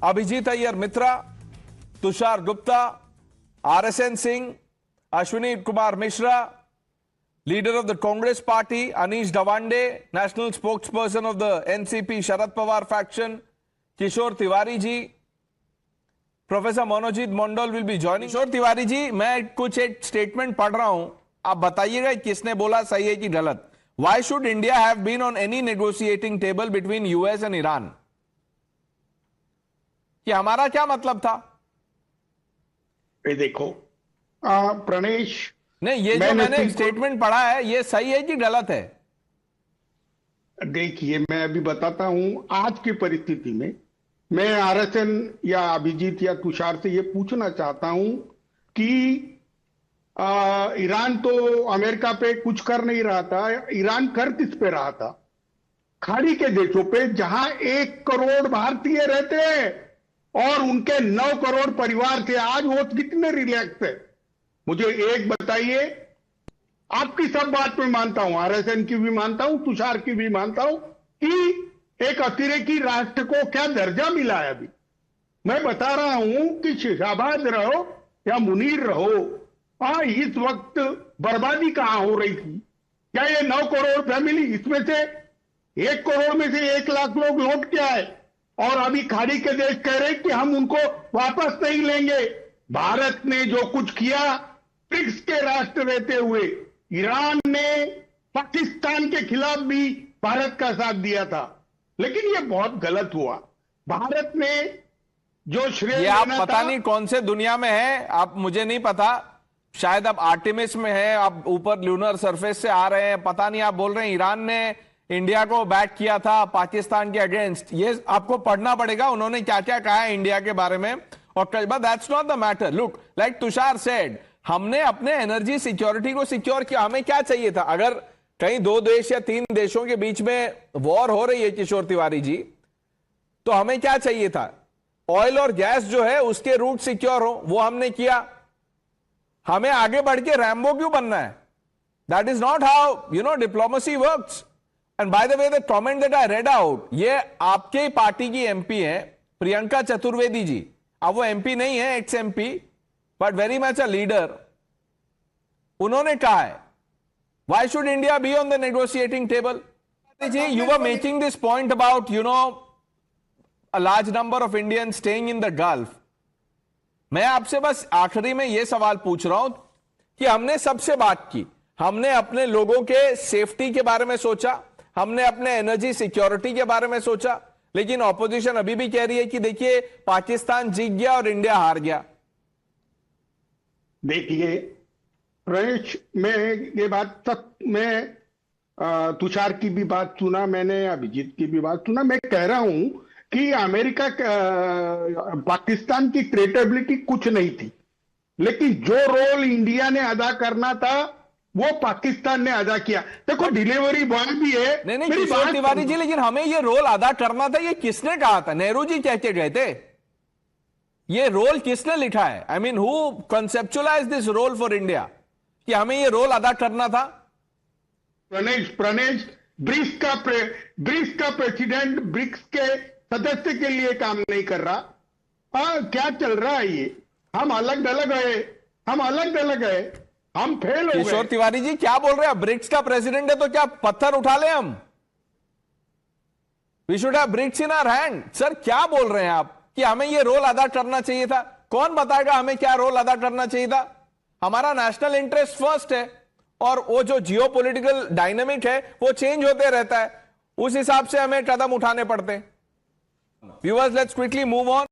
Abhijit Iyer Mitra, Tushar Gupta, RSN Singh, Ashwini Kumar Mishra, leader of the Congress party Anish Dawande, national spokesperson of the NCP Sharad Pawar faction Kishore Tiwari ji, professor Manojit Mandal will be joining. Kishore Tiwari ji, मैं कुछ एक statement पढ़ रहा हूं, आप बताइएगा किसने बोला, सही है कि गलत। Why should India have been on any negotiating table between US and Iran? कि हमारा क्या मतलब था? ये देखो प्रणेश, नहीं, ये जो मैंने स्टेटमेंट पढ़ा है ये सही है कि गलत है? देखिए, मैं अभी बताता हूं। आज की परिस्थिति में मैं RSN या अभिजीत या तुषार से ये पूछना चाहता हूं कि ईरान तो अमेरिका पे कुछ कर नहीं रहा था। ईरान कर किस पे रहा था? खाड़ी के देशों पे, जहां 1 करोड़ भारतीय रहते हैं और उनके 9 करोड़ परिवार थे। आज वो कितने रिलैक्स है? मुझे एक बताइए। आपकी सब बात में मानता हूं, RSN की भी मानता हूं, तुषार की भी मानता हूं कि एक अतिरेकी राष्ट्र को क्या दर्जा मिला है। अभी मैं बता रहा हूं कि शाहबाज रहो या मुनीर रहो, इस वक्त बर्बादी कहां हो रही थी? क्या ये 9 करोड़ फैमिली, इसमें से 1 करोड़ में से 1 लाख लोग लौट के आए और अभी खाड़ी के देश कह रहे कि हम उनको वापस नहीं लेंगे। भारत ने जो कुछ किया, ब्रिक्स के राष्ट्र रहते हुए ईरान ने पाकिस्तान के खिलाफ भी भारत का साथ दिया था, लेकिन ये बहुत गलत हुआ। भारत ने जो श्रेय, आप पता नहीं कौन से दुनिया में है, आप मुझे नहीं पता, शायद आप आर्टेमिस में है, आप ऊपर ल्यूनर सरफेस से आ रहे हैं, पता नहीं। आप बोल रहे हैं ईरान ने इंडिया को बैक किया था पाकिस्तान के अगेंस्ट। ये आपको पढ़ना पड़ेगा उन्होंने क्या क्या कहा है इंडिया के बारे में। और that's not the matter. Look, like Tushar said, हमने अपने एनर्जी सिक्योरिटी को सिक्योर किया। हमें क्या चाहिए था? अगर कहीं 2 देश या 3 देशों के बीच में वॉर हो रही है किशोर तिवारी जी, तो हमें क्या चाहिए था? ऑयल और गैस जो है उसके रूट सिक्योर हो, वो हमने किया। हमें आगे बढ़ के रैम्बो क्यों बनना है? That is not how diplomacy works. And by the way the comment that I read out, ये आपके पार्टी की MP है प्रियंका चतुर्वेदी जी। अब वो MP नहीं है, ex MP, but very much a leader. उन्होंने कहा है why should India be on the negotiating table? जी, you were making this point about a large number of Indians staying in the Gulf. मैं आपसे बस आखिरी में यह सवाल पूछ रहा हूं कि हमने सबसे बात की, हमने अपने लोगों के सेफ्टी के बारे में सोचा, हमने अपने एनर्जी सिक्योरिटी के बारे में सोचा, लेकिन ऑपोजिशन अभी भी कह रही है कि देखिए पाकिस्तान जीत गया और इंडिया हार गया। देखिए रमेश, मैं ये बात तक, मैं तुषार की भी बात सुना मैंने, अभिजीत की भी बात सुना। मैं कह रहा हूं कि अमेरिका पाकिस्तान की क्रेडिबिलिटी कुछ नहीं थी, लेकिन जो रोल इंडिया ने अदा करना था वो पाकिस्तान ने अदा किया। देखो, डिलीवरी बॉय भी है। नहीं किशोर तिवारी जी, लेकिन हमें ये रोल अदा करना था, ये किसने कहा था? नेहरू जी कह के गए थे? ये रोल किसने लिखा है? I mean, who conceptualise this role for India कि हमें ये रोल अदा करना था? प्रणेश, ब्रिक्स का प्रेसिडेंट ब्रिक्स के सदस्य के लिए काम नहीं कर रहा। क्या चल रहा है ये? हम अलग अलग है, हम फेल हो गए। किशोर तिवारी जी क्या बोल रहे हैं? ब्रिक्स का प्रेसिडेंट है तो क्या पत्थर उठा ले हम? We should have BRICS in our hand. Sir, क्या बोल रहे हैं आप कि हमें ये रोल अदा करना चाहिए था? कौन बताएगा हमें क्या रोल अदा करना चाहिए था? हमारा नेशनल इंटरेस्ट फर्स्ट है, और वो जो जियोपॉलिटिकल डायनामिक है वो चेंज होते रहता है, उस हिसाब से हमें कदम उठाने पड़ते हैं। Viewers, let's quickly move on.